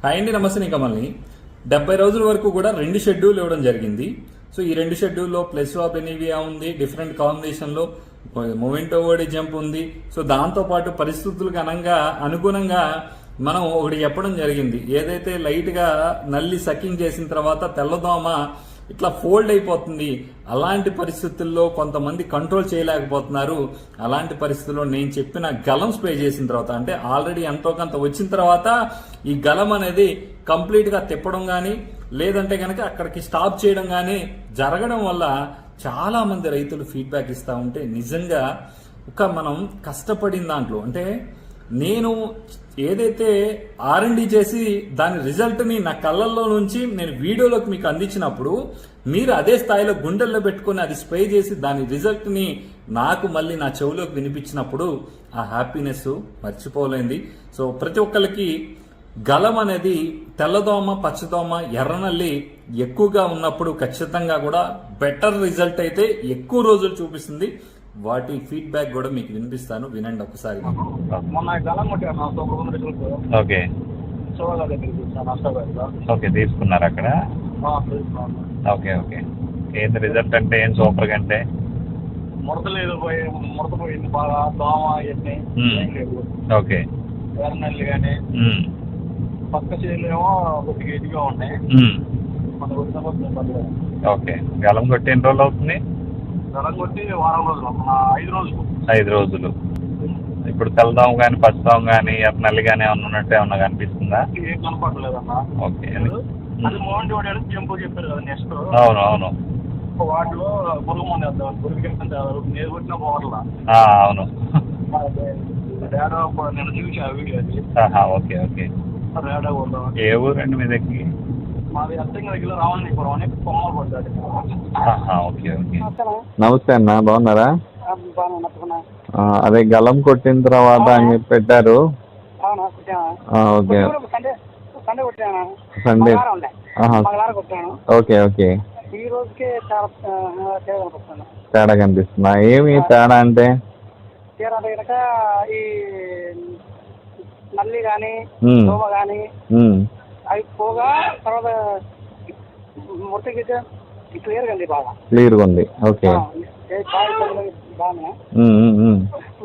Hi అండి, నమస్తే. నేను కమల్ని 70 రోజుల వరకు కూడా 2 షెడ్యూల్ ఇవ్వడం జరిగింది. సో ఈ 2 షెడ్యూల్లో ప్లస్ ఆఫ్ ఎనీవియా ఉంది, డిఫరెంట్ కాంబినేషన్లో మూమెంట్ ఓవర్డి జంప్ ఉంది. సో దాంతోపాటు పరిస్థితులకు అనుగుణంగా మనం ఒకటి చెప్పడం జరిగింది. ఏదైతే లైట్గా నల్లి సకింగ్ చేసిన తర్వాత తెల్లదోమ ఇట్లా ఫోల్డ్ అయిపోతుంది, అలాంటి పరిస్థితుల్లో కొంతమంది కంట్రోల్ చేయలేకపోతున్నారు. అలాంటి పరిస్థితుల్లో నేను చెప్పిన గలం స్ప్రే చేసిన తర్వాత, అంటే ఆల్రెడీ ఎంతో కొంత వచ్చిన తర్వాత ఈ గలం అనేది కంప్లీట్గా తిప్పడం కానీ లేదంటే కనుక అక్కడికి స్టాప్ చేయడం కానీ జరగడం వల్ల చాలా మంది రైతులు ఫీడ్బ్యాక్ ఇస్తూ ఉంటే నిజంగా మనం కష్టపడిన దాంట్లో, అంటే నేను ఏదైతే R&D చేసి దాని రిజల్ట్ని నా కళ్ళల్లో నుంచి నేను వీడియోలోకి మీకు అందించినప్పుడు మీరు అదే స్థాయిలో గుండెల్లో పెట్టుకుని అది స్ప్రే చేసి దాని రిజల్ట్ని నాకు మళ్ళీ నా చెవులోకి వినిపించినప్పుడు ఆ హ్యాపీనెస్ మర్చిపోలేంది. సో ప్రతి ఒక్కరికి గలం అనేది తెల్లదోమ, పచ్చదోమ, ఎర్రనల్లి ఎక్కువగా ఉన్నప్పుడు ఖచ్చితంగా కూడా బెటర్ రిజల్ట్ అయితే ఎక్కువ రోజులు చూపిస్తుంది. వాటి ఫీడ్బ్యాక్ కూడా మీకు వినిపిస్తాను, వినండి ఒకసారి. ఓకే ఓకే తీసుకున్నారు అక్కడ. ఓకే ఓకే ఏంది రిజల్ట్ అంటే ఏం సూపర్ అంటే ముడతలేదు, ముడత పోయింది బాగా, దోమ ఇవన్నీ ఓకే ఎర్రనల్లి కానీ పక్క చేతులు ఏమో కొద్దిగా ఇదిగా ఉన్నాయి. ఓకే గలం కొట్టి ఎన్ని రోజులు అవుతుంది? గలం కొట్టి వారం రోజులు, 5 రోజులు. 5 రోజులు. ఇప్పుడు తెల్లదోమ కానీ పచ్చదోమ కానీ నల్లి కానీ ఏమన్నా ఉన్నట్టు ఏమన్నా కనిపిస్తుందా? ఏం కనపడలేదన్నా. ఓకే అది మోహన్ వాడాడు జంపు చెప్పారు కదా నెక్స్ట్. అవును అవును వాటిలో పురుగు మంది వేద్దాం, పురుగు నేను కొట్టిన పోవాల. అవును రేడా నేను చూసా వీడియో అది. ఓకే ఓకే రేడా కొడదాం. ఏ ఊరండి మీ దగ్గరికి? మాది అత్తంగా దగ్గర రావాలనిపురం అని కొమ్మలు పడ్డాడు. ఓకే ఓకే నమస్తే అన్న, బాగున్నారా? అదే గలం కొట్టిన తర్వాత అని పెట్టారు. ఓకే సండే ఓకే ఓకే తేడా కనిపిస్తుందా? ఏమి తేడా అంటే ఈ నల్లి కానీ దోమ కానీ అవి పోగా తర్వాత ముడతకి క్లియర్గా ఉంది. ఓకే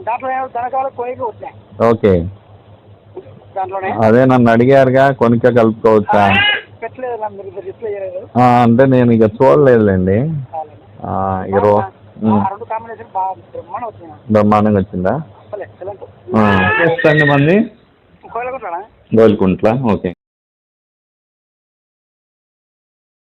దాంట్లో దనకాలు కొయ్యకి వచ్చాయి. ఓకే దాంట్లోనే అదే నన్ను అడిగారుగా కొనిక కలుపుకోవచ్చా? పెట్టలేదు మీరు రిప్లై చేయలేదు. అంటే నేను ఇక చూడలేదులేండి. ఇక రెండు కాంబినేషన్ బాగా బ్రహ్మాండంగా వచ్చిందా? మంది గోల్కుంట్లా. ఓకే